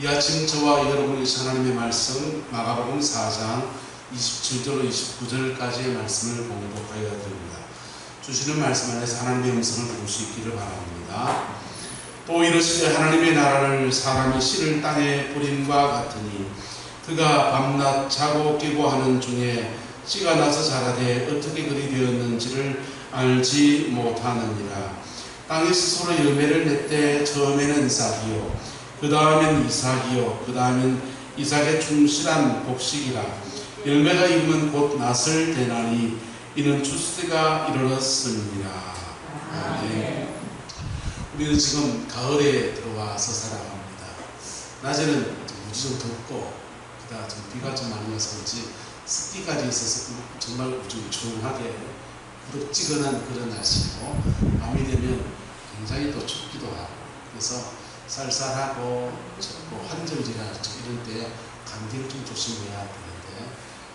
이 아침 저와 여러분이 하나님의 말씀 마가복음 4장 27절로 29절까지의 말씀을 공독하여야 됩니다. 주시는 말씀 안에서 하나님의 음성을 볼 수 있기를 바랍니다. 또 이르시되 하나님의 나라를 사람이 씨를 땅에 뿌림과 같으니 그가 밤낮 자고 깨고 하는 중에 씨가 나서 자라되 어떻게 그리 되었는지를 알지 못하느니라. 땅이 스스로 열매를 맺되 처음에는 싹이요 그 다음엔 이삭이요 그 다음엔 이삭의 충실한 곡식이라. 열매가 익으면 곧 낫을 대나니 이는 추수때가 이르렀습니다. 아멘. 우리는 지금 가을에 들어와서 살아갑니다. 낮에는 무지 좀 덥고 그다음 비가 좀 많이 와서 그런지 습기까지 있어서 정말 좀 조용하게 무덥지근한 그런 날씨고, 밤이 되면 굉장히 또 춥기도 하고, 그래서 쌀쌀하고 환절기나 이런 때 감기를 좀 조심해야 되는데,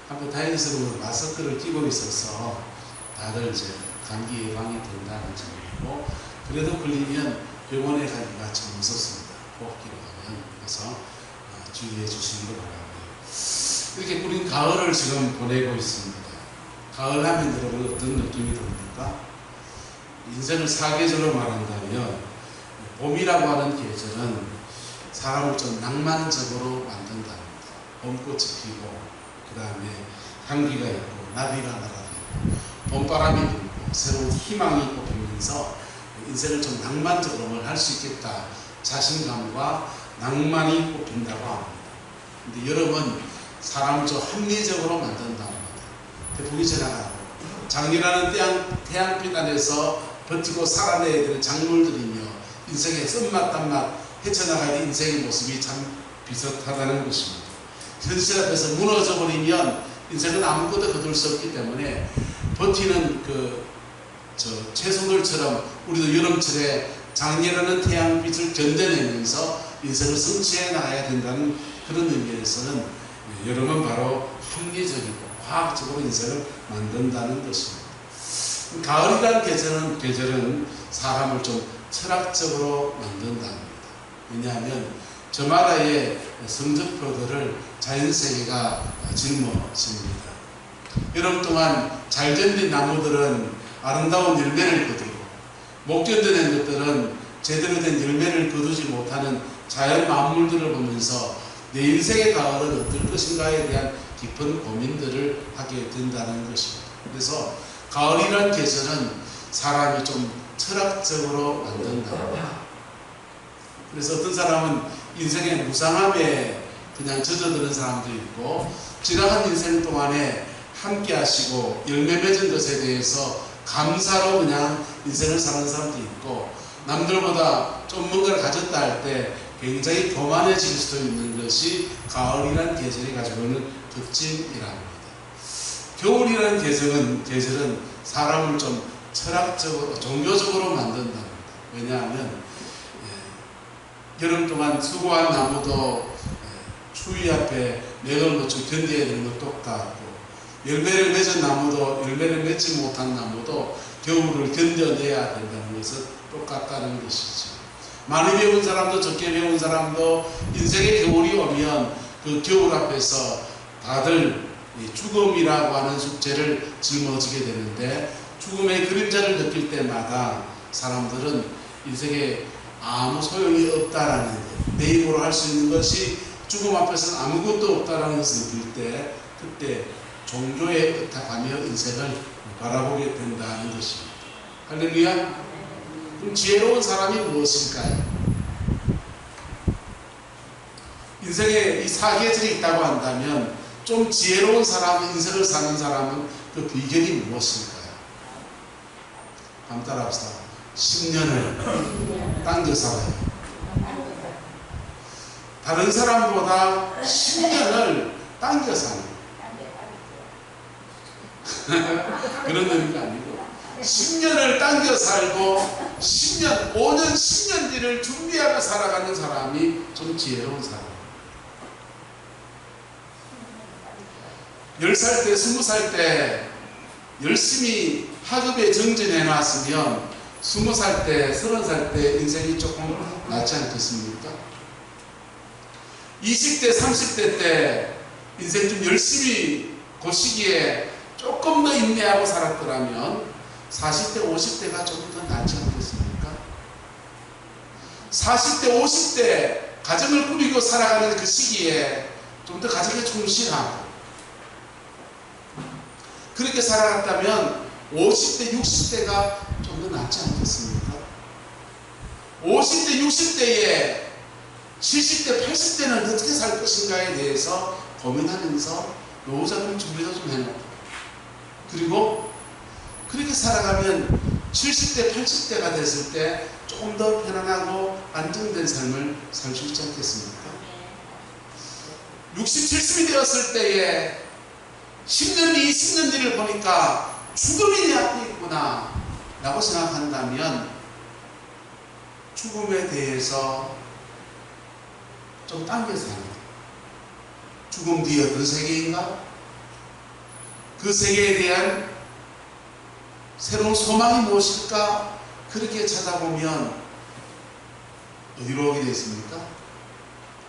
한번 다행스러운 마스크를 끼고 있어서 다들 이제 감기 예방이 된다는 점이고, 그래도 걸리면 병원에 가기가 참 무섭습니다. 호흡기로 가면. 그래서 주의해 주시기 바랍니다. 이렇게 우린 가을을 지금 보내고 있습니다. 가을 하면 여러분 어떤 느낌이 듭니까? 인생을 사계절로 말한다면 봄이라고 하는 계절은 사람을 좀 낭만적으로 만든답니다. 봄꽃이 피고 그 다음에 향기가 있고 나비가 날아다니고 봄바람이 불고 새로운 희망이 꽃피면서 인생을 좀 낭만적으로 뭘 할 수 있겠다 자신감과 낭만이 꽃핀다고 합니다. 근데 여러분 사람을 좀 합리적으로 만든다고 합니다. 대풍이 지나가고 장미라는 태양빛 안에서 버티고 살아내야 되는 작물들이며 인생의 쓴맛 단맛 헤쳐나가야 될 인생의 모습이 참 비슷하다는 것입니다. 현실 앞에서 무너져 버리면 인생은 아무것도 거둘 수 없기 때문에 버티는 채소들처럼 우리도 여름철에 장미라는 태양빛을 견뎌내면서 인생을 성취해 나가야 된다는 그런 의미에서는 여름은 바로 합리적이고 과학적으로 인생을 만든다는 것입니다. 가을이라는 계절은 사람을 좀 철학적으로 만든답니다. 왜냐하면 저마다의 성적표들을 자연세계가 짊어집니다. 여름 동안 잘 견딘 나무들은 아름다운 열매를 거두고, 못 견뎌낸 것들은 제대로 된 열매를 거두지 못하는 자연 만물들을 보면서 내 인생의 가을은 어떨 것인가에 대한 깊은 고민들을 하게 된다는 것입니다. 그래서 가을이라는 계절은 사람이 좀 철학적으로 만든다. 그래서 어떤 사람은 인생의 무상함에 그냥 젖어드는 사람도 있고, 지나간 인생 동안에 함께 하시고 열매 맺은 것에 대해서 감사로 그냥 인생을 사는 사람도 있고, 남들보다 좀 뭔가를 가졌다 할 때 굉장히 교만해질 수도 있는 것이 가을이라는 계절이 가지고 있는 특징이랍니다. 겨울이라는 계절은 사람을 좀 철학적으로, 종교적으로 만든답니다. 왜냐하면 여름 동안 수고한 나무도 추위 앞에 맥을 놓쳐 견뎌야 되는 것 똑같고, 열매를 맺은 나무도 열매를 맺지 못한 나무도 겨울을 견뎌내야 된다는 것은 똑같다는 것이죠. 많이 배운 사람도 적게 배운 사람도 인생의 겨울이 오면 그 겨울 앞에서 다들 죽음이라고 하는 숙제를 짊어지게 되는데, 죽음의 그림자를 느낄 때마다 사람들은 인생에 아무 소용이 없다라는 것, 내 힘으로 할 수 있는 것이 죽음 앞에서는 아무것도 없다라는 것을 느낄 때, 그때 종교에 의탁하며 인생을 바라보게 된다는 것입니다. 할렐루야. 그럼 지혜로운 사람이 무엇일까요? 인생에 이 사계절이 있다고 한다면 좀 지혜로운 사람, 인생을 사는 사람은 그 비결이 무엇일까요? 한번 따라합시다. 10년을 당겨 살아요. 다른 사람보다 10년을 당겨 사는 그런 의미가 아니고 10년을 당겨 살고 10년, 5년, 10년 뒤를 준비하며 살아가는 사람이 좀 지혜로운 사람. 10살 때, 20살 때 열심히 학업에 정진해 놨으면 20살 때, 30살 때 인생이 조금 낫지 않겠습니까? 20대, 30대 때 인생 좀 열심히 그 시기에 조금 더 인내하고 살았더라면 40대, 50대가 조금 더 낫지 않겠습니까? 40대, 50대 가정을 꾸리고 살아가는 그 시기에 좀 더 가정에 충실하고 그렇게 살아갔다면 50대, 60대가 좀 더 낫지 않겠습니까? 50대, 60대에 70대, 80대는 어떻게 살 것인가에 대해서 고민하면서 노후자금 준비도 좀 해놓고 그리고 그렇게 살아가면 70대, 80대가 됐을 때 조금 더 편안하고 안정된 삶을 살 수 있지 않겠습니까? 60, 70이 되었을 때에 10년 뒤, 20년 뒤를 보니까 죽음이 내 앞에 있구나 라고 생각한다면 죽음에 대해서 좀 당겨서 하는 거예요. 죽음 뒤에 어떤 세계인가? 그 세계에 대한 새로운 소망이 무엇일까? 그렇게 찾아보면 어디로 오게 되었습니까?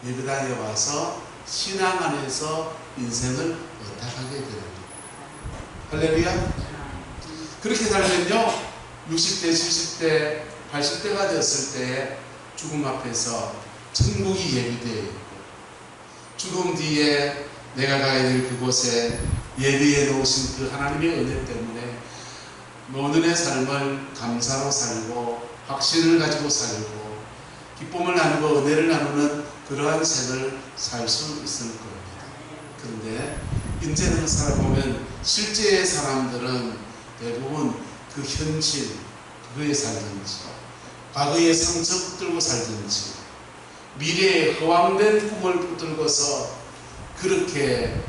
예배당에 와서 신앙 안에서 인생을 어떡하게 됩니다. 할렐루야. 그렇게 살면요 60대, 70대, 80대가 되었을 때 죽음 앞에서 천국이 예비되어 있고 죽음 뒤에 내가 가야 될 그곳에 예비해 놓으신 그 하나님의 은혜 때문에 노년의 삶을 감사로 살고 확신을 가지고 살고 기쁨을 나누고 은혜를 나누는 그러한 생을 살 수 있을 겁니다. 그런데 이제는 살아보면 실제의 사람들은 대부분 그 현실 그거에 살든지 과거의 상처 붙들고 살든지 미래의 허황된 꿈을 붙들고서 그렇게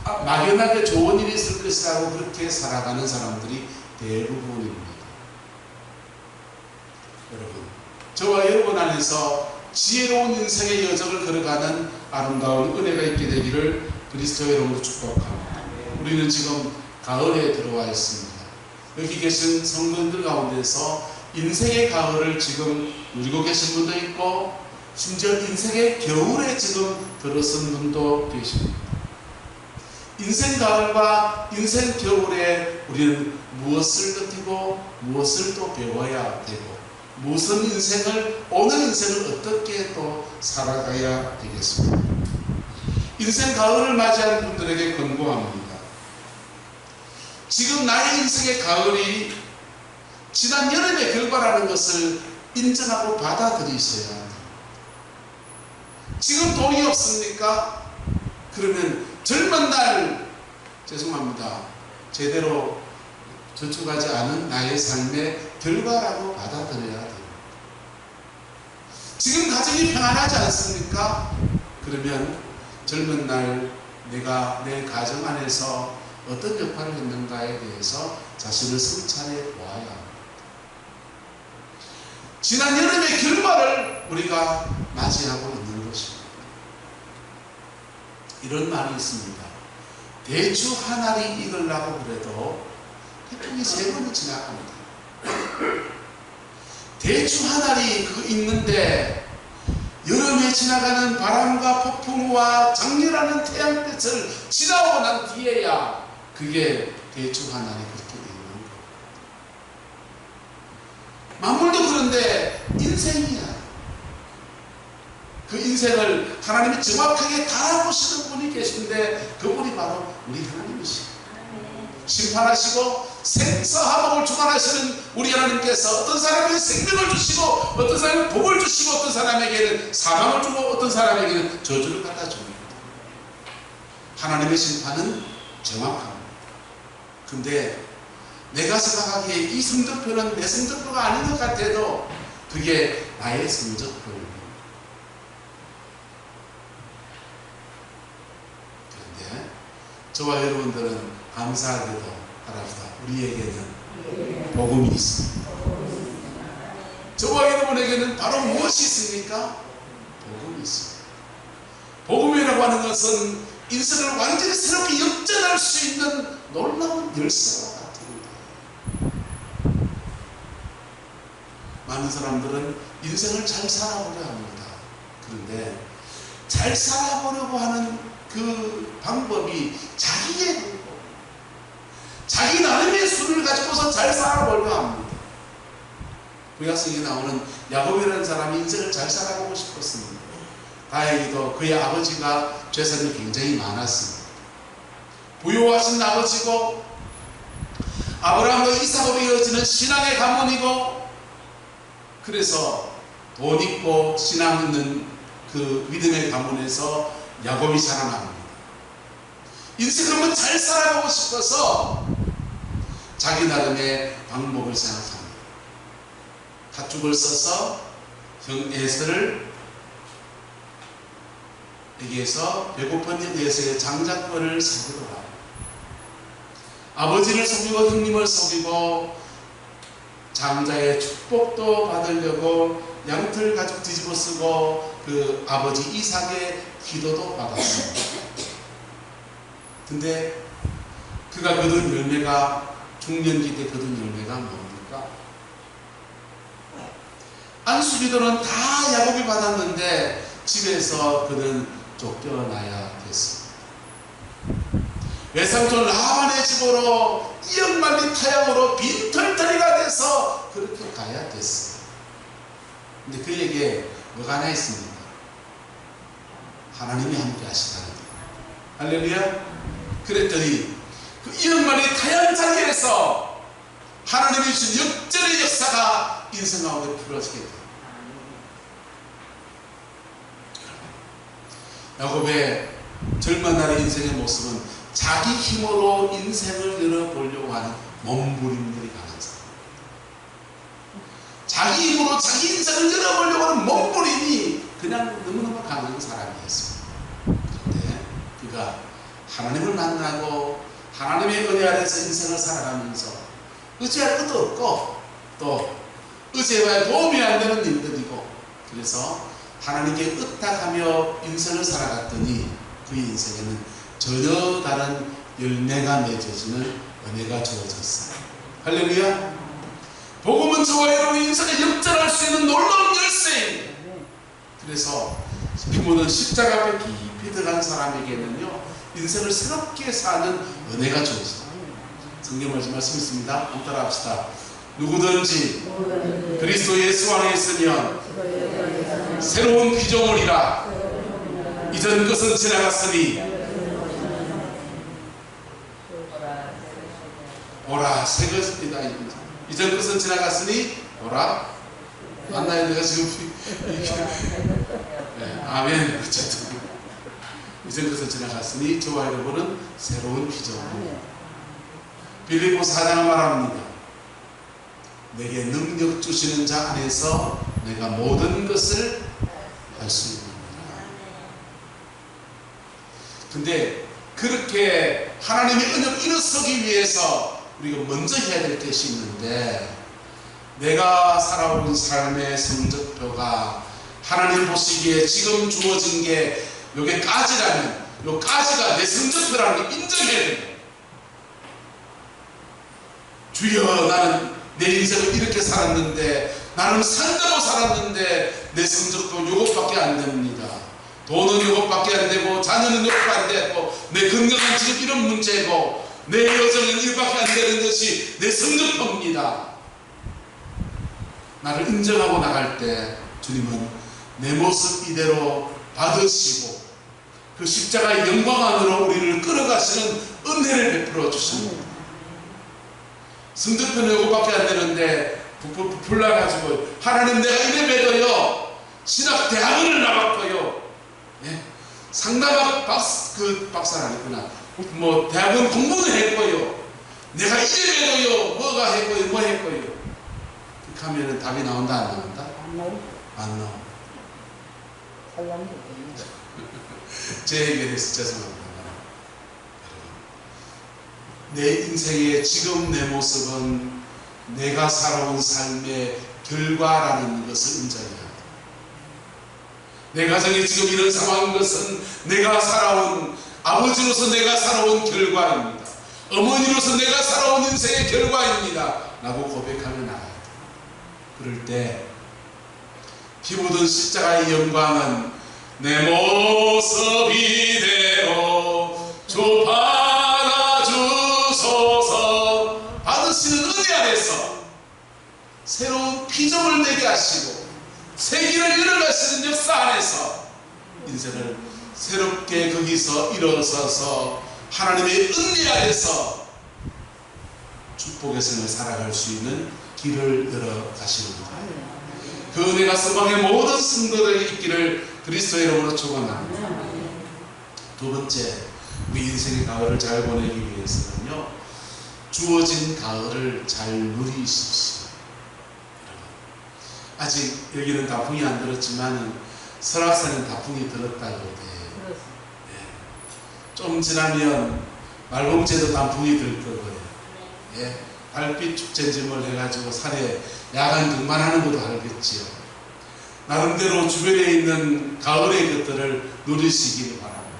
막연하게 좋은 일이 있을 것이라고 그렇게 살아가는 사람들이 대부분입니다. 여러분, 저와 여러분 안에서 지혜로운 인생의 여정을 걸어가는 아름다운 은혜가 있게 되기를 그리스도 여러분으로 축복합니다. 우리는 지금 가을에 들어와 있습니다. 여기 계신 성도님들 가운데서 인생의 가을을 지금 누리고 계신 분도 있고 심지어 인생의 겨울에 지금 들어선 분도 계십니다. 인생 가을과 인생 겨울에 우리는 무엇을 느끼고 무엇을 또 배워야 되고 무슨 인생을 오늘 인생을 어떻게 또 살아가야 되겠습니까? 인생 가을을 맞이하는 분들에게 권고합니다. 지금 나의 인생의 가을이 지난 여름의 결과라는 것을 인정하고 받아들이셔야 합니다. 지금 돈이 없습니까? 그러면 젊은 날 죄송합니다. 제대로 저축하지 않은 나의 삶의 결과라고 받아들여야 돼요. 지금 가정이 평안하지 않습니까? 그러면 젊은 날 내가 내 가정 안에서 어떤 역할을 했는가에 대해서 자신을 성찰해 보아야 합니다. 지난 여름의 결과를 우리가 맞이하고 있는 것입니다. 이런 말이 있습니다. 대추 한 알이 익으려고 그래도 태풍이 3번을 지나갑니다. 대추 한 알이 익는데 여름에 지나가는 바람과 폭풍과 장렬하는 태양빛을 지나고 난 뒤에야 그게 대추 한 알이 그렇게 익는 겁니다. 만물도 그런데 인생이야. 그 인생을 하나님이 정확하게 달아보시는 분이 계신데 그분이 바로 우리 하나님이십니다. 심판하시고 생사화복을 주관하시는 우리 하나님께서 어떤 사람에게 생명을 주시고 어떤 사람에게 복을 주시고 어떤 사람에게는 사망을 주고 어떤 사람에게는 저주를 갖다 줍니다. 하나님의 심판은 정확합니다. 근데 내가 생각하기에 이 성적표는 내 성적표가 아닌 것 같아도 그게 나의 성적표입니다. 그런데 저와 여러분들은 감사하게도 알아보다 우리에게는 복음이 있습니다. 저와 여러분에게는 바로 무엇이 있습니까? 복음이 있습니다. 복음이라고 하는 것은 인생을 완전히 새롭게 역전할 수 있는 놀라운 열쇠와 같은 많은 사람들은 인생을 잘 살아보려 합니다. 그런데 잘 살아보려고 하는 그 방법이 자기의 방법, 자기 나름의 수를 가지고서 잘 살아보려고 합니다. 구약성에 나오는 야곱이라는 사람이 인생을 잘 살아보고 싶었습니다. 다행히도 그의 아버지가 재산이 굉장히 많았습니다. 부유하신 아버지고 아브라함과 이삭으로 이어지는 신앙의 가문이고, 그래서 돈 있고 신앙 있는 그 믿음의 가문에서 야곱이 살아납니다. 인생을 한번 잘 살아가고 싶어서 자기 나름의 방법을 생각합니다. 팥죽을 써서 형 에서를 에게서 배고픈 에서의 장자권을 사기로 하고, 아버지를 속이고 형님을 속이고 장자의 축복도 받으려고 양털 가죽 뒤집어 쓰고 그 아버지 이삭의 기도도 받았습니다. 근데 그가 거둔 열매가, 중년기 때 거둔 열매가 뭡니까? 안수기도는 다 야곱이 받았는데 집에서 그는 쫓겨나야 됐습니다. 외삼촌 라반의 집으로 이역만리 타향으로 빈털터리가 돼서 그렇게 가야 됐어요. 근데 그에게 뭐가 하나 있습니다. 하나님이 함께 하시다는 거예요. 할렐루야. 그랬더니 그 이역만리 타향 자리에서 하나님이 주신 역전의 역사가 인생 가운데 풀어지게 돼요. 야곱의 젊은 날의 인생의 모습은 자기 힘으로 인생을 열어보려고 하는 몸부림들이 강한 사람, 자기 힘으로 자기 인생을 열어보려고 하는 몸부림이 그냥 너무너무 강한 사람이었습니다. 그런데 그가 하나님을 만나고 하나님의 은혜 아래서 인생을 살아가면서 의지할 것도 없고 또 의지해봐야 도움이 안 되는 일들이고, 그래서 하나님께 의탁하며 인생을 살아갔더니 그의 인생에는 전혀 다른 열매가 맺어지는 은혜가 주어졌어요. 할렐루야. 복음은 저와 여러분의 인생에 역전할 수 있는 놀라운 열쇠입니다. 그래서 피 묻은 십자가 앞에 깊이 들어간 사람에게는요, 인생을 새롭게 사는 은혜가 주어져요. 성경 말씀 있습니다. 한번 따라 합시다. 누구든지 그리스도 예수 안에 있으면 새로운 피조물이라, 이전 것은 지나갔으니 오라 새 것이다. 이전 것은 지나갔으니 오라. 맞나요? 내가 지금 네, 아멘. 어쨌든 이전 것은 지나갔으니 저와 여러분은 새로운 피조물. 빌립보서 4장은 말합니다. 내게 능력 주시는 자 안에서 내가 모든 것을 할 수 있느니라. 근데 그렇게 하나님의 은혜를 일어서기 위해서 우리가 먼저 해야 될 것이 있는데, 내가 살아온 삶의 성적표가 하나님 보시기에 지금 주어진 게 요게 까지라면, 요 까지가 내 성적표라는 걸 인정해야 됩니다. 주여, 나는 내 인생을 이렇게 살았는데, 나는 산다고 살았는데 내 성적표 요것밖에 안 됩니다. 돈은 요것밖에 안 되고, 자녀는 요것밖에 안 되고, 내 건강은 지금 이런 문제고, 내 여정은 이것밖에 안 되는 것이 내 성적표입니다. 나를 인정하고 나갈 때 주님은 내 모습 이대로 받으시고 그 십자가의 영광 안으로 우리를 끌어가시는 은혜를 베풀어 주십니다. 성적표는 이것밖에 안 되는데 불러가지고, 하나님 내가 이래 맺어요. 신학 대학원을 나왔고요. 예? 상담학 박사는 아니구나. 뭐 대학원 공부는 했고요. 내가 이래 맺어요. 뭐가 했고요. 뭐 했고요. 그렇게 하면은 답이 나온다 안 나온다? 안 나오. 안 나오. 살라는 제 얘기에 대해서 죄송합니다. 내 인생의 지금 내 모습은 내가 살아온 삶의 결과라는 것을 인정해야 합니다. 내 가정이 지금 이런 상황인 것은 내가 살아온, 아버지로서 내가 살아온 결과입니다. 어머니로서 내가 살아온 인생의 결과입니다 라고 고백하며 나가야 돼요. 그럴 때 피 묻은 십자가의 영광은 내 모습 이대로 주 받아주소서. 받으시는 은혜 안에서 새로운 피조물 되게 하시고 새 길을 열어가시는 역사 안에서 인생을 새롭게 거기서 일어서서 하나님의 은혜 안에서 축복의 생을 살아갈 수 있는 길을 열어 가시는 것. 그 은혜가 서방의 모든 성도들에게 있기를 그리스도의 이름으로 축원합니다. 두 번째, 우리 인생의 가을을 잘 보내기 위해서는요, 주어진 가을을 잘 누리십시오. 아직 여기는 단풍이 안 들었지만 설악산은 단풍이 들었다고 해요. 좀 지나면 말봉제도 단풍이 들 거고요. 예, 달빛 축제짐을 해가지고 산에 야간 등반하는 것도 알겠지요. 나름대로 주변에 있는 가을의 것들을 누리시길 바랍니다.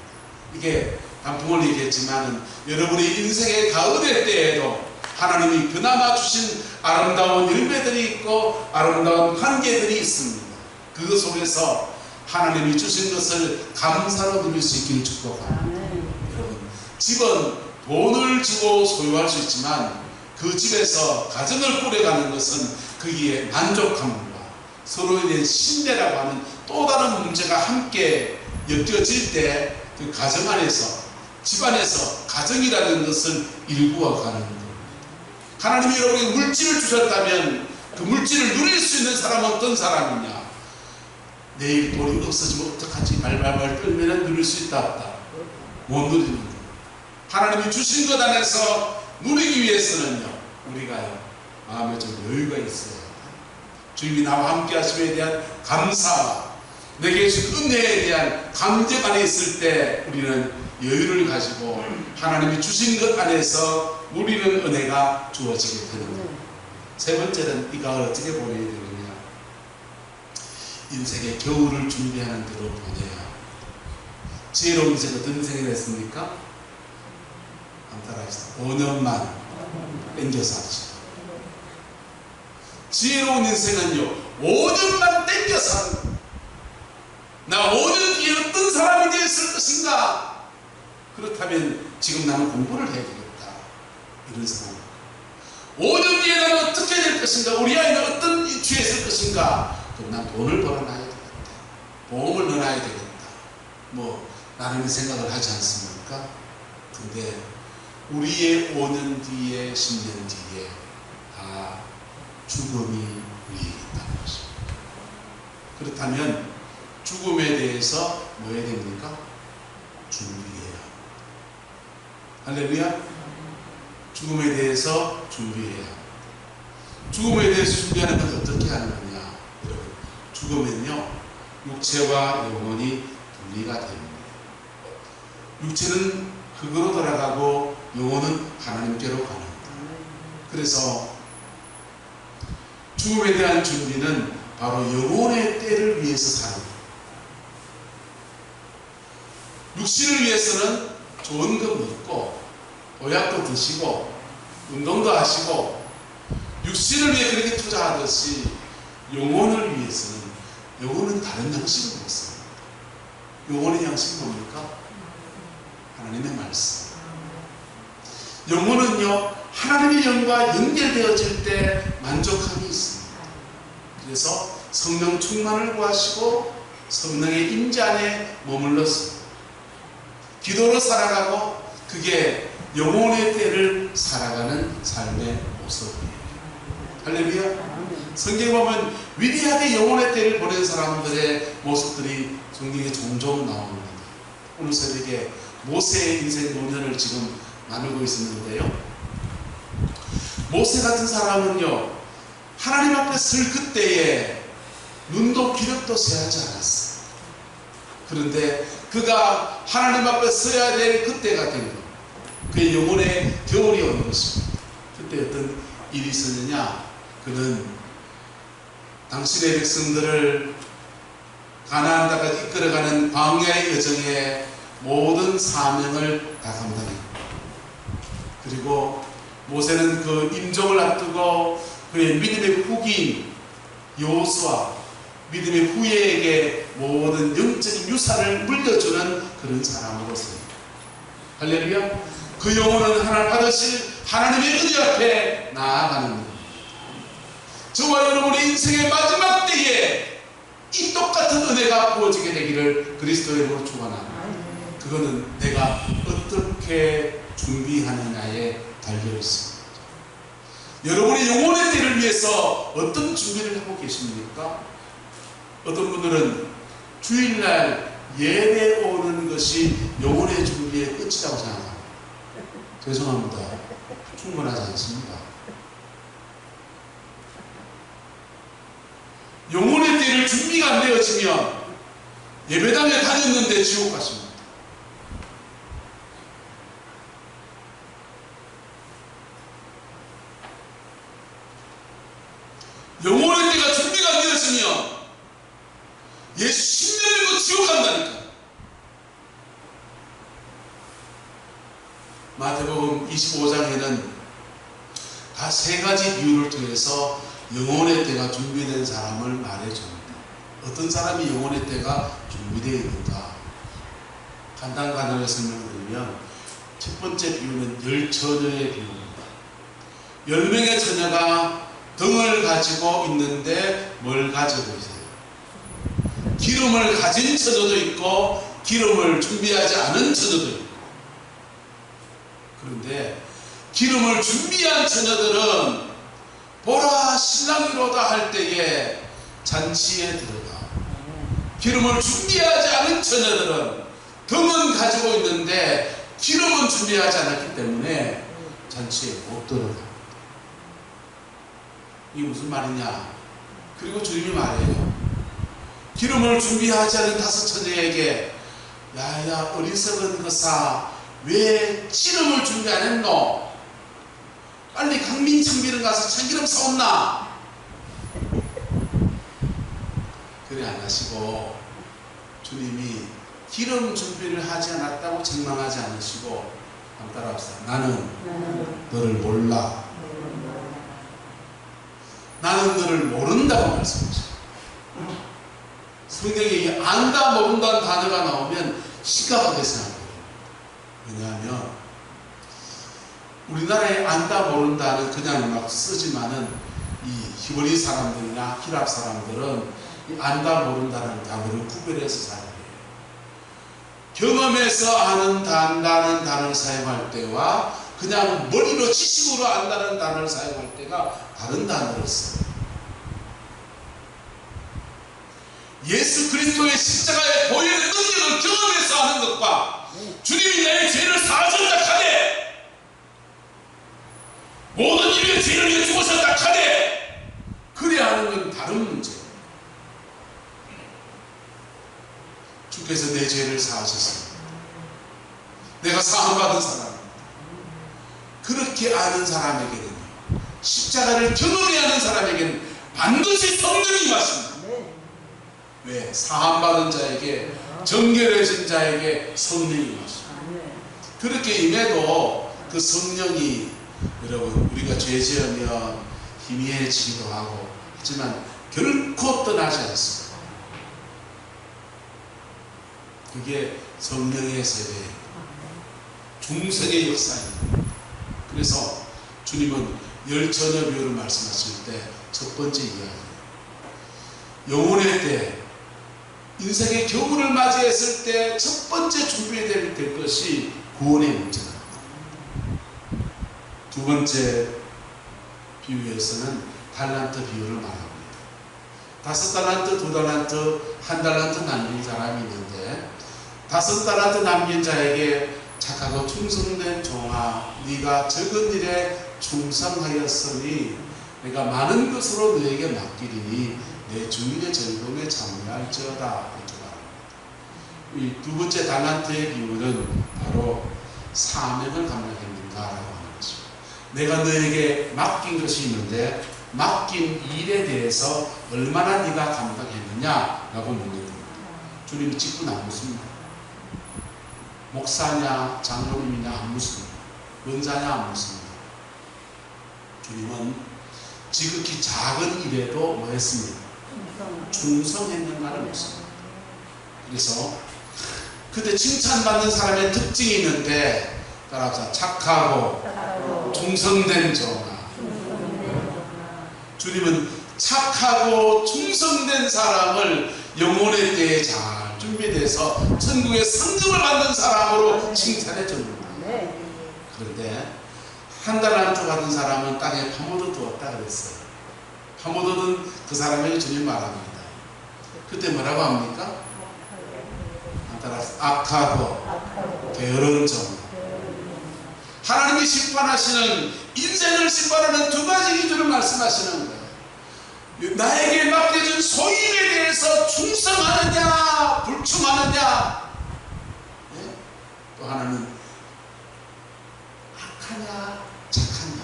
이게 단풍을 얘기했지만 여러분의 인생의 가을의 때에도 하나님이 그나마 주신 아름다운 열매들이 있고 아름다운 관계들이 있습니다. 그 속에서 하나님이 주신 것을 감사로 누릴 수 있기를 축복합니다. 여러분, 집은 돈을 주고 소유할 수 있지만 그 집에서 가정을 꾸려가는 것은 거기에 만족함과 서로에 대한 신뢰라고 하는 또 다른 문제가 함께 엮여질 때 그 가정 안에서, 집안에서 가정이라는 것을 일구어 가는 겁니다. 하나님이 여러분에게 물질을 주셨다면 그 물질을 누릴 수 있는 사람은 어떤 사람이냐? 내일 돈이 없어지면 어떡하지? 발발발 떨면 누릴 수 있다 없다? 못 누리는 거예요. 하나님이 주신 것 안에서 누리기 위해서는요, 우리가요, 마음에 좀 여유가 있어야 합니다. 주님이 나와 함께 하심에 대한 감사와 내게 주신 은혜에 대한 감격 안에 있을 때 우리는 여유를 가지고 하나님이 주신 것 안에서 누리는 은혜가 주어지게 되는 거예요. 세 번째는 이 가을 어떻게 보내야 되느냐? 인생의 겨울을 준비하는 대로 보내야. 지혜로운 인생 어떤 인생이 됐습니까? 안타깝습니다. 5년만 땡겨서 하죠. 지혜로운 인생은요, 5년만 땡겨서 하는 거예요. 나 5년 뒤에 어떤 사람이 되었을 것인가? 그렇다면 지금 나는 공부를 해야 되겠다. 이런 생각. 5년 뒤에 나는 어떻게 될 것인가? 우리 아이는 어떤 위치에 있을 것인가? 그럼 난 돈을 벌어놔야 되겠다. 보험을 넣어놔야 되겠다. 뭐 나름의 생각을 하지 않습니까? 근데 우리의 5년 뒤에 10년 뒤에 다 죽음이 우리에게 있다는 것입니다. 그렇다면 죽음에 대해서 뭐 해야 됩니까? 준비해야. 할렐루야. 죽음에 대해서 준비해야. 죽음에 대해서 준비하는 건 어떻게 하는 거냐? 여러분, 죽으면요, 육체와 영혼이 분리가 됩니다. 육체는 흙으로 돌아가고 영혼은 하나님께로 가는 거예요. 그래서 죽음에 대한 준비는 바로 영혼의 때를 위해서 사는 거예요. 육신을 위해서는 좋은 거 먹고 보약도 드시고 운동도 하시고 육신을 위해 그렇게 투자하듯이 영혼을 위해서는, 영혼은 다른 양식을 먹습니다. 영혼의 양식은 뭡니까? 하나님의 말씀. 영혼은요, 하나님의 영과 연결되어질 때 만족함이 있습니다. 그래서 성령 충만을 구하시고 성령의 임재 안에 머물렀습니다. 기도로 살아가고 그게 영혼의 때를 살아가는 삶의 모습이에요. 할렐루야. 성경에 보면 위대하게 영혼의 때를 보낸 사람들의 모습들이 성경에 종종 나옵니다. 오늘 새벽에 모세의 인생 노년을 지금 나누고 있었는데요, 모세 같은 사람은요, 하나님 앞에 설 그때에 눈도 기력도 세하지 않았어요. 그런데 그가 하나님 앞에 서야 될 그때가 된 것, 그의 영혼의 겨울이 오는 것입니다. 그때 어떤 일이 있었느냐? 그는 당신의 백성들을 가나안 땅까지 이끌어가는 광야의 여정에 모든 사명을 다 감당했고, 그리고 모세는 그 임종을 앞두고 그의 믿음의 후기인 여호수아, 믿음의 후예에게 모든 영적인 유산을 물려주는 그런 사람으로서 할렐루야. 그 영혼은 하나님 받으실 하나님의 은혜 앞에 나아가는 것. 저와 여러분의 인생의 마지막 때에 이 똑같은 은혜가 부어지게 되기를 그리스도의 이름으로 축원합니다. 그거는 내가 어떻게 준비하느냐에 달려 있습니다. 여러분의 영혼의 때를 위해서 어떤 준비를 하고 계십니까? 어떤 분들은 주일날 예배 오는 것이 영혼의 준비의 끝이라고 생각합니다. 죄송합니다. 충분하지 않습니다. 영혼의 때를 준비가 안 되어지면 예배당에 다녔는데 지옥 갔습니다. 영혼의 때가 준비가 안 되어지면 예수 10년 믿고 지옥 간다니까. 마태복음 25장에는 다 세 가지 비유를 통해서 영혼의 때가 준비된 사람을 말해줍니다. 어떤 사람이 영혼의 때가 준비되어 있는가? 간단하게 설명드리면 첫 번째 비유는 10처녀의 비유입니다. 10명의 처녀가 등을 가지고 있는데 뭘 가지고 있어요? 기름을 가진 처녀도 있고 기름을 준비하지 않은 처녀도 있고. 그런데 기름을 준비한 처녀들은 보라 신랑이로다 할 때에 잔치에 들어가. 기름을 준비하지 않은 처녀들은 등은 가지고 있는데 기름은 준비하지 않았기 때문에 잔치에 못 들어가. 이게 무슨 말이냐? 그리고 주님이 말해요. 기름을 준비하지 않은 5처녀에게 야야 어리석은 것아 왜 기름을 준비 안 했노? 빨리 강민창비를 가서 참기름 사온나? 그래 안 하시고 주님이 기름 준비를 하지 않았다고 책망하지 않으시고 한번 따라합시다. 나는 너를 몰라. 나는 너를 모른다고 말씀하셔요. 성경에 안다 모른다는 단어가 나오면 심각하게 생각해요. 왜냐하면 우리나라에 안다 모른다는 그냥 막 쓰지만은 이 히브리 사람들이나 히랍 사람들은 이 안다 모른다는 단어를 구별해서 사용해요. 경험해서 안다는 단어를 사용할 때와 그냥 머리로 지식으로 안다는 단어를 사용할 때가 다른 단어를 써요. 예수 그리스도의 십자가에 보이는 능력을 경험해서 하는 것과 주님이 나의 죄를 사하셨다 하되 모든 인류의 죄를 위해 죽으셨다 하되 그래야 하는 건 다른 문제예요. 주께서 내 죄를 사하셨습니다. 내가 사함받은 사람입니다. 그렇게 아는 사람에게는 십자가를 경험해야 하는 사람에게는 반드시 성령이 임하십니다. 왜? 사함받은 자에게 정결해진 자에게 성령이 임하십니다. 그렇게 임해도 그 성령이 여러분 우리가 죄 지으면 희미해지기도 하고 하지만 결코 떠나지 않습니다. 그게 성령의 세례예요. 중생의 역사입니다. 그래서 주님은 10처녀 비유를 말씀하실 때 첫 번째 이야기 영혼의 때 인생의 겨울을 맞이했을 때 첫 번째 준비해야 될 것이 구원의 문제다. 두 번째 비유에서는 달란트 비유를 말합니다. 5달란트, 2달란트, 1달란트 남긴 사람이 있는데 5달란트 남긴 자에게 착하고 충성된 종아 네가 적은 일에 충성하였으니 내가 많은 것으로 너에게 맡기리니 내 주인의 즐거움에 참여할지어다. 이렇게 말합니다. 이 두 번째 달란트의 비유는 바로 사명을 감당했는가라고 하는 것입니다. 내가 너에게 맡긴 것이 있는데 맡긴 일에 대해서 얼마나 네가 감당했느냐라고 묻는 겁니다. 주님이 직분 안 묻습니다. 목사냐 장로님이냐 안 묻습니다. 원자냐 안 묻습니다. 주님은 지극히 작은 일에도 뭐 했습니까? 충성했는가를 묻습니다. 그래서 그때 칭찬받는 사람의 특징이 있는데 따라서 착하고 충성된 종아. 주님은 착하고 충성된 사람을 영혼의 때에 잘 준비돼서 천국의 상급을 받는 사람으로 칭찬해 줍니다. 그런데 한 달 안주 받은 사람은 땅에 파묻어 두었다 그랬어요. 파묻어둔 그 사람에게 주님 말합니다. 그때 뭐라고 합니까? 악하고 게으른 종. 하나님이 심판하시는, 인생을 심판하는 두 가지 기준을 말씀하시는 거예요. 나에게 맡겨준 소임에 대해서 충성하느냐 불충하느냐. 네? 또 하나는 악하냐 착하냐.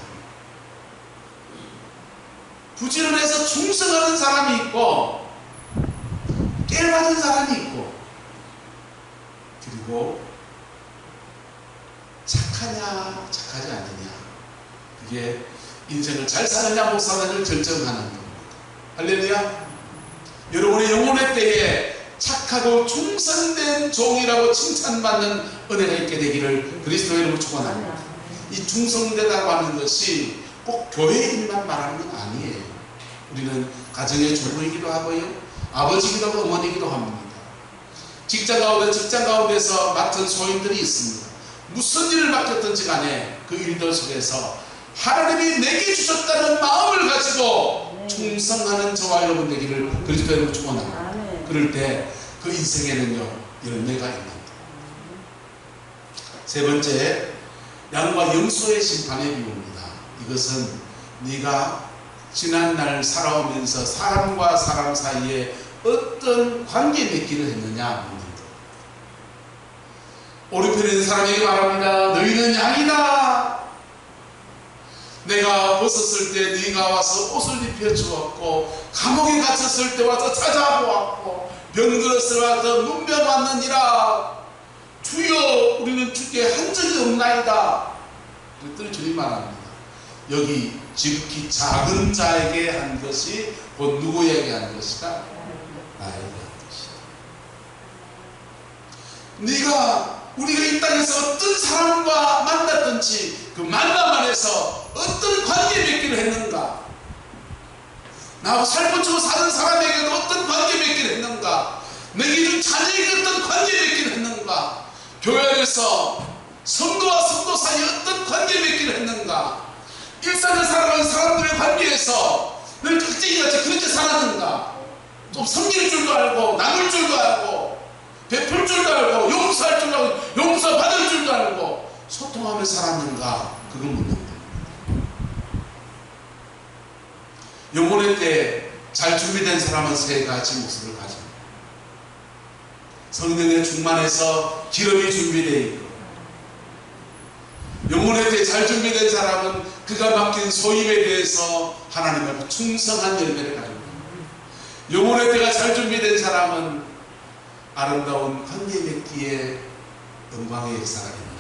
부지런해서 충성하는 사람이 있고 깨받은 사람이 있고, 그리고 착하냐 착하지 않느냐, 그게 인생을 잘 사느냐 못 사느냐를 결정하는 겁니다. 할렐루야. 여러분의 영혼의 때에 착하고 충성된 종이라고 칭찬받는 은혜가 있게 되기를 그리스도의 이름으로 축원합니다. 이 충성되다고 하는 것이 꼭 교회 일만 말하는 건 아니에요. 우리는 가정의 주부이기도 하고요, 아버지이기도 하고 어머니이기도 합니다. 직장 가운데서 맡은 소임들이 있습니다. 무슨 일을 맡겼든지 간에 그 일들 속에서 하나님이 내게 주셨다는 마음을 가지고 충성하는 저와 여러분 되기를 그리스도의 이름으로 축원합니다. 그럴 때 그 인생에는요 열매가 있습니다. 세 번째, 양과 염소의 심판의 비유입니다. 이것은 네가 지난날 살아오면서 사람과 사람 사이에 어떤 관계 맺기를 했느냐 묻는다. 오른편에 있는 사람에게 말합니다. 너희는 양이다. 내가 벗었을 때 네가 와서 옷을 입혀주었고, 감옥에 갇혔을 때 와서 찾아보았고, 병들었을 때 와서 문병받느니라. 주여 우리는 주께 한 적이 없나이다. 그랬더니 주님 말합니다. 여기 지극히 작은 자에게 한 것이 곧 누구에게 한 것이다? 나에게 한 것이다. 우리가 이 땅에서 어떤 사람과 만났든지 그 만남 안에서 어떤 관계 맺기를 했는가, 나하고 살붙이고 사는 사람에게도 어떤 관계 맺기를 했는가, 내게 준 자녀에게 어떤 관계 맺기를 했는가, 교회 안에서 성도와 성도 사이에 어떤 관계 맺기를 했는가, 일상을 살아가는 사람들의 관계에서 늘 각쟁이같이 그렇게 살았는가, 좀 섬길 줄도 알고 나눌 줄도 알고 베풀 줄도 알고 용서할 줄도 알고 용서받을 줄도 알고 소통하며 살았는가, 그걸 묻는 거예요. 영혼의 때 잘 준비된 사람은 세 가지 모습을 가집니다. 성령의 충만해서 기름이 준비되어 있고, 영혼의 때 잘 준비된 사람은 그가 맡긴 소임에 대해서 하나님 앞에 충성한 열매를 가집니다. 영혼의 때가 잘 준비된 사람은 아름다운 관계 맺기에 영광의 역사가 됩니다.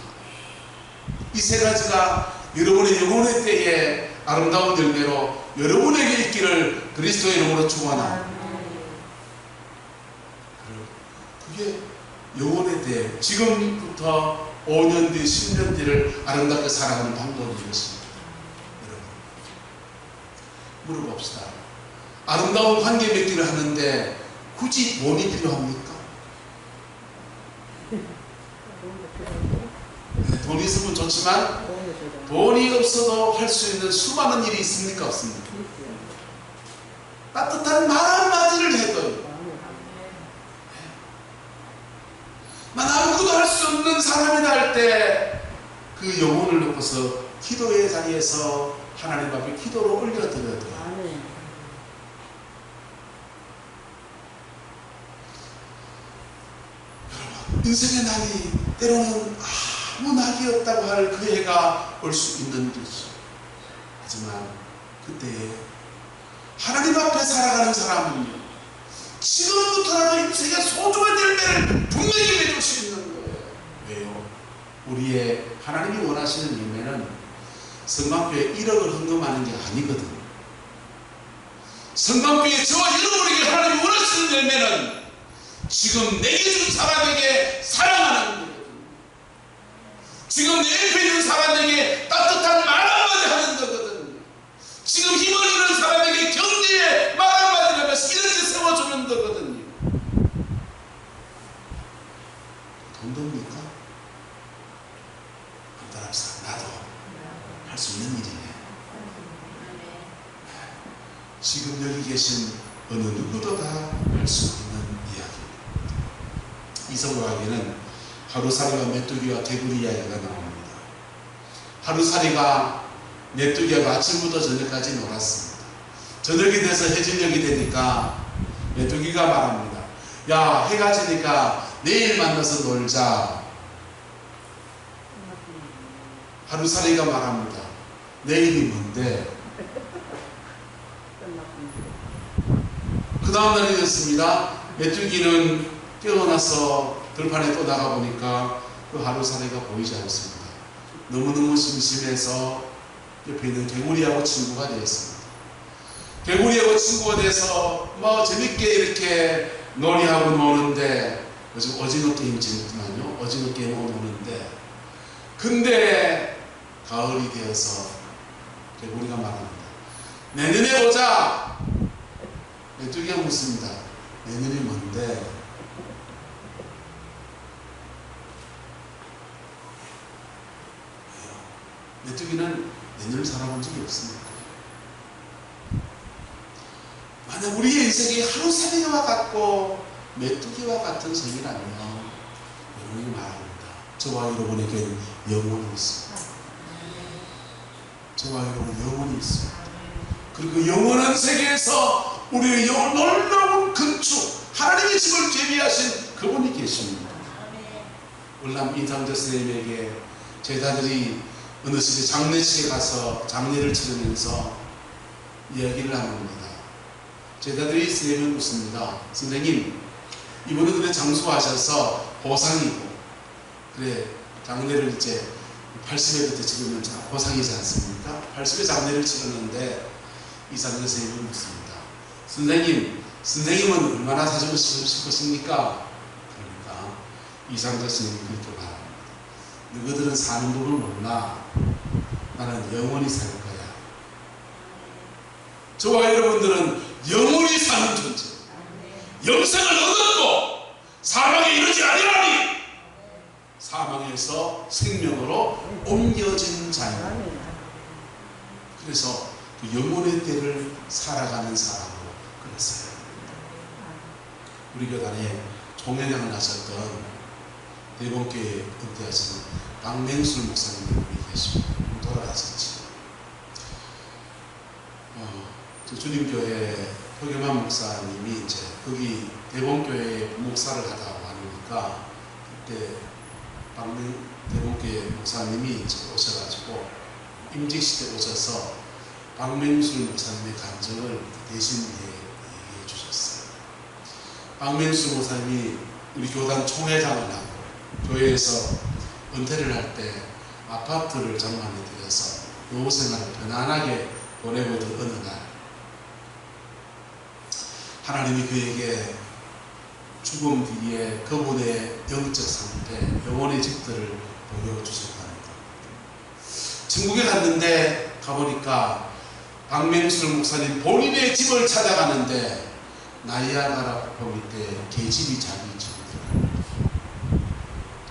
이 세 가지가 여러분의 영혼의 때에 아름다운 열매로 여러분에게 있기를 그리스도의 이름으로 축원합니다. 그게 영혼의 때, 지금부터 5년 뒤, 10년 뒤를 아름답게 살아가는 방법이 되겠습니다. 여러분, 물어봅시다. 아름다운 관계 맺기를 하는데 굳이 돈이 필요합니까? 돈이 있으면 좋지만 돈이 없어도 할 수 있는 수많은 일이 있습니까? 없습니까? 따뜻한 말 한마디를 해도 난 아무것도 할 수 없는 사람이다 할 때 그 영혼을 놓고서 기도의 자리에서 하나님 앞에 기도로 올려드려도 여러분, 인생의 낙이 때로는 아무 낙이 없다고 할 그 해가 올 수 있는 거죠. 하지만 그때에 하나님 앞에 살아가는 사람은요, 지금부터라도 인생의 소중한 열매를 분명히 맺을 수 있는 거예요. 왜요? 우리의 하나님이 원하시는 열매는 성막교에 1억을 헌금하는 게 아니거든요. 성강교회 저와 여러분에게 하나님이 원하시는 열매는 지금 내게 준 사람에게 사랑하는 거거든요. 지금 내 옆에 있는 사람에게 따뜻한 말 한마디 하는 거거든요. 지금 힘을 잃은 사람에게 격려의 말 한마디 하면서 이렇게 세워주는 거거든요. 돈 듭니까? 안따라서 나도 할 수 있는 일이네. 지금 여기 계신 어느 누구도 다 할 수 있는 이야기입니다. 이성과학에는 하루살이와 메뚜기와 개구리 이야기가 나옵니다. 하루살이가 메뚜기와 아침부터 저녁까지 놀았습니다. 저녁이 돼서 해질녘이 되니까 메뚜기가 말합니다. 야, 해가 지니까 내일 만나서 놀자. 하루살이가 말합니다. 내일이 뭔데? 그 다음 날이 됐습니다. 메뚜기는 깨어나서 들판에 또 나가보니까 그 하루살이가 보이지 않습니다. 너무너무 심심해서 옆에 있는 개구리하고 친구가 되었습니다. 개구리하고 친구가 돼서 뭐 재밌게 이렇게 놀이하고 노는데, 요즘 오징어 게임 재밌더만요. 오징어 게임하고 노는데, 근데 가을이 되어서 개구리가 말합니다. 내년에 보자. 메뚜기가 묻습니다. 내년이 뭔데? 메뚜기는 내년을 살아본 적이 없습니다. 만약 우리의 인생이 하루살이와 같고 메뚜기와 같은 생이라면 여러분이 말합니다. 저와 여러분에게는 영혼이 있습니다. 저와 여러분 영혼이 있습니다. 그리고 영원한 세계에서 우리의 놀라운 건축, 하나님의 집을 계비하신 그분이 계십니다. 월남 이상조 선생님에게 제자들이 어느 시대 장례식에 가서 장례를 치르면서 이야기를 나눕니다. 제자들이 선생님을 묻습니다. 선생님, 이분은 그래 장수하셔서 보상이고, 그래 장례를 이제 80회 그때 치르면 보상이지 않습니까? 80회 장례를 치르는데 이상조 선생님을 묻습니다. 선생님은 얼마나 사주고 싶으십니까? 그러니까 이상조 선생님이 그렇게 말합니다. 너희들은 사는 법을 몰라. 나는 영원히 살 거야. 저와 여러분들은 영원히 사는 존재, 영생을 얻었고 사망에 이르지 아니하니 사망에서 생명으로 옮겨진 자입니다. 그래서 그 영혼의 때를 살아가는 사람으로 그랬어요. 우리 교단에 총회장을 하셨던 대본교회 은퇴하시는 박맹술 목사님이 계십니다. 돌아가셨지. 주님교회 표겸한 목사님이 이제 거기 대본교회 목사를 하다가 하니까 그때 대본교회 목사님이 이제 오셔가지고 임직식 때 오셔서 박맹술 목사님의 간증을 대신 얘기해 주셨어요. 박맹술 목사님이 우리 교단 총회장을 하고 교회에서 은퇴를 할 때 아파트를 장만해 드려서 노후생활을 편안하게 보내보던 어느 날 하나님이 그에게 죽음 뒤에 그분의 영적 상태, 영혼의 집들을 보여주셨다는 것. 천국에 갔는데 가보니까 박맹술 목사님 본인의 집을 찾아가는데 나이아가라 폭포 밑에 계집이 자기 집이더라고요.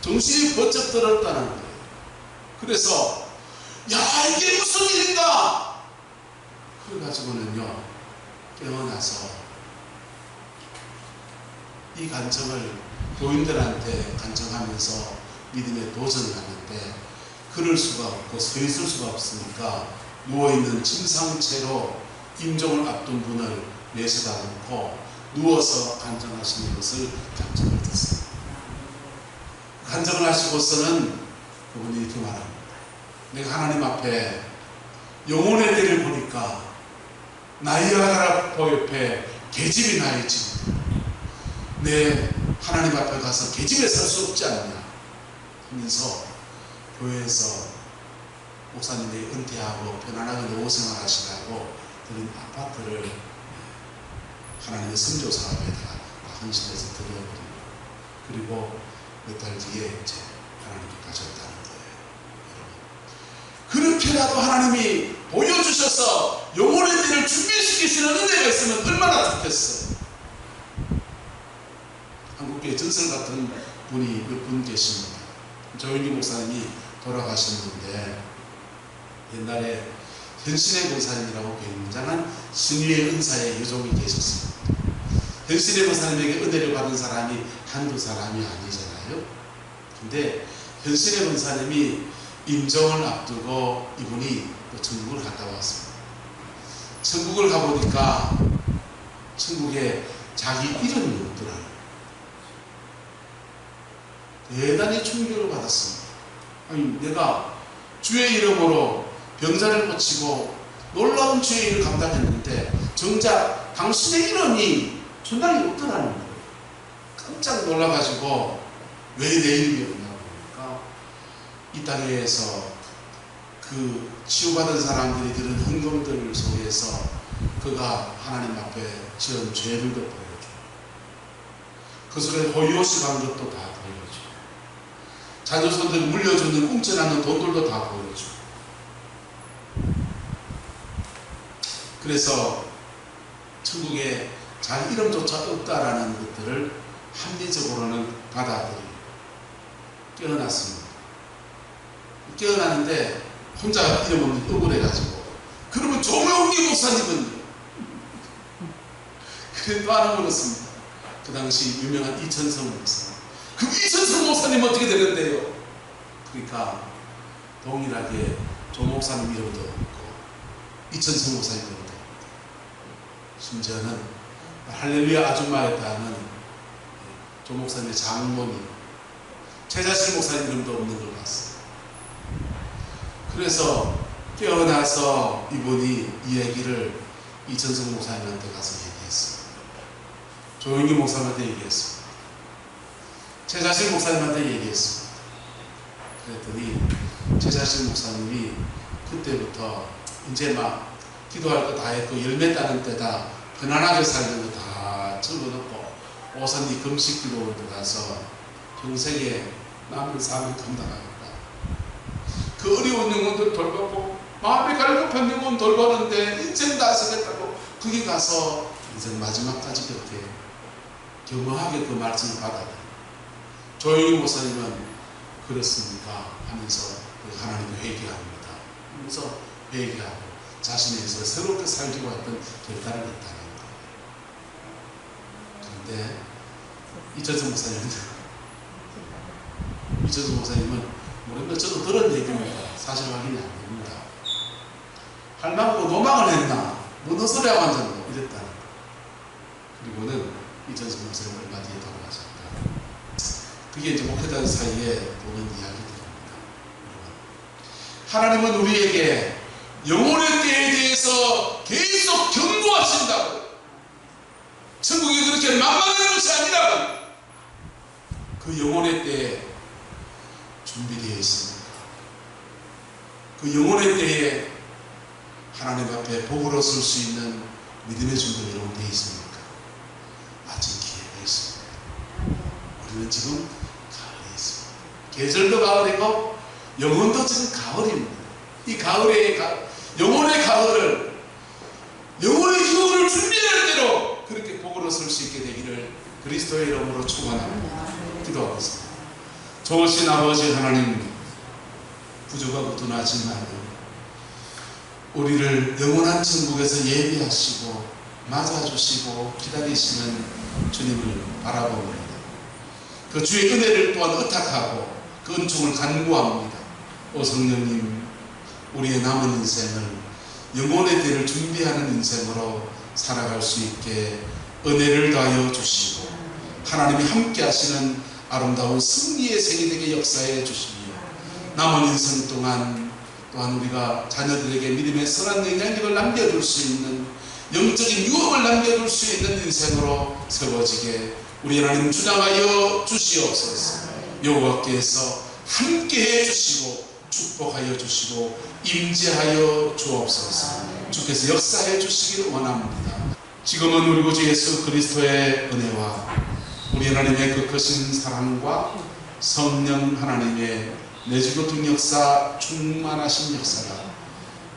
정신이 번쩍 들었다는 거예요. 그래서 야, 이게 무슨 일인가? 그래가지고는요 깨어나서 이 간청을 교인들한테 간청하면서 믿음에 도전을 하는데 그럴 수가 없고 서 있을 수가 없으니까 누워있는 침상채로 임종을 앞둔 분을 내세다 놓고 누워서 간청하시는 것을 간청을 듣습니다. 간청을 하시고서는 그분이 이렇게 말합니다. 내가 하나님 앞에 영혼의 때를 보니까 나이아가라 폭포 옆에 계집이 나의 집이다. 내 하나님 앞에 가서 계집에 살 수 없지 않냐 하면서 교회에서 목사님이 은퇴하고 편안하게 노후 생활 하시라고 드린 아파트를 하나님의 선교 사업에다가 헌신해서 드려버리고, 그리고 몇 달 뒤에 이제 하나님께 가졌다는 거예요. 여러분, 그렇게라도 하나님이 보여주셔서 영혼의 띠를 준비시키시는 은혜가 있으면 얼마나 좋겠어요. 한국교회 전설 같은 분이 몇 분 계십니다. 조영기 목사님이 돌아가셨는데, 옛날에 현신의 권사님이라고 굉장한 신유의 은사의 여종이 계셨습니다. 현신의 권사님에게 은혜를 받은 사람이 한두 사람이 아니잖아요. 근데 현신의 권사님이 임종을 앞두고 이분이 또 천국을 갔다 왔습니다. 천국을 가보니까 천국에 자기 이름이 없더라고요. 대단히 충격을 받았습니다. 아니, 내가 주의 이름으로 병자를 고치고 놀라운 주의 일을 감당했는데 정작 당신의 이름이 전날이 없더라는 거예요. 깜짝 놀라가지고 왜 내 이름이 없냐고 보니까 이 땅에서 그 치유받은 사람들이 들은 헌금들 속에서 그가 하나님 앞에 지은 죄들도 보여줘. 그 속에 호의호식 한 것도 다 보여줘. 자녀손들 물려주는 꿈쳐나는 돈들도 다 보여줘. 그래서 천국에 자기 이름조차 없다라는 것들을 합리적으로는 받아들이고 깨어났습니다. 깨어나는데 혼자 이름 없는 억울해가지고, 그러면 조명기 목사님은 그래 또 하나 물었습니다. 그 당시 유명한 이천성 목사. 그럼 이천성 목사님 어떻게 되는데요? 그러니까 동일하게 조 목사님 이름도 없고 이천성 목사님 이름도 없고, 심지어는 할렐루야 아줌마였다는 조 목사님의 장모님 최자실 목사님 이름도 없는 걸 봤어요. 그래서 깨어나서 이분이 이 얘기를 이천성 목사님한테 가서 얘기했어요. 조영기 목사님한테 얘기했어요. 최자실 목사님한테 얘기했어요. 그랬더니 최자실 목사님이 그때부터 이제 막 기도할 거 다 했고 열매 따는 때다 편안하게 살는 거 다 적어놓고 오선이 금식 기도원에 가서 평생에 남은 삶을 감당하겠다. 그 어려운 영혼들 돌보고 마음이 갈급한 영혼 돌보는데 인생 다 쓰겠다고 거기 가서 인생 마지막까지 그렇게 겸허하게 그 말씀을 받아들여요. 조영희 목사님은 그렇습니까? 하면서 하나님을 회개합니다. 하면서 회개하고 자신에서 새롭게 살기로 했던 결단을 했다는 거예요. 그런데 이천성 목사님은 모르겠는데 저도 들은 얘기입니다. 사실 확인이 안 됩니다. 할망구 노망을 했나? 뭐 소리 하고 앉았나? 이랬다는 거예요. 그리고는 이천성 목사님 얼마 뒤에 돌아가셨다. 그게 이제 목회자 사이에 보는 이야기들입니다. 하나님은 우리에게 영혼의 때에 대해서 계속 경고하신다고. 천국이 그렇게 만만한 것이 아니라고. 그 영혼의 때에 준비되어 있습니까? 그 영혼의 때에 하나님 앞에 복으로 쓸 수 있는 믿음의 준비가 여러분 되어 있습니까? 아직 기회가 있습니다. 우리는 지금 가을에 있습니다. 계절도 가을이고 영혼도 지금 가을입니다. 이 가을에 영혼의 가을을, 영혼의 기운을 준비할 대로 그렇게 복으로 쓸 수 있게 되기를 그리스도의 이름으로 축원합니다. 기도하겠습니다. 좋으신 아버지 하나님, 부족하고 둔하지만 우리를 영원한 천국에서 예비하시고 맞아주시고 기다리시는 주님을 바라봅니다. 그 주의 은혜를 또한 의탁하고 그 은총을 간구합니다. 오 성령님, 우리의 남은 인생을 영혼의 때를 준비하는 인생으로 살아갈 수 있게 은혜를 더하여 주시고 하나님이 함께 하시는 아름다운 승리의 생애되게 역사해 주시며 남은 인생 동안 또한 우리가 자녀들에게 믿음의 선한 영향력을 남겨둘 수 있는 영적인 유업을 남겨둘 수 있는 인생으로 세워지게 우리 하나님 주장하여 주시옵소서. 여호와께서 함께해 주시고 축복하여 주시고 임재하여 주옵소서. 주께서 역사해 주시기를 원합니다. 지금은 우리 구주 예수 그리스도의 은혜와 우리 하나님의 그 크신 사랑과 성령 하나님의 내주로 등역사 충만하신 역사가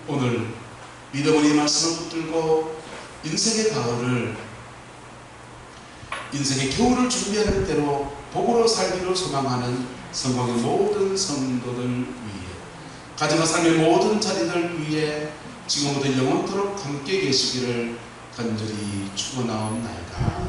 오늘 믿음의 이 말씀을 붙들고 인생의 가을을, 인생의 겨울을 준비하는 때로 복으로 살기를 소망하는 성공의 모든 성도들 위해, 가정과 삶의 모든 자리들 위해 지금부터 영원토록 함께 계시기를 간절히 축원하옵나이다.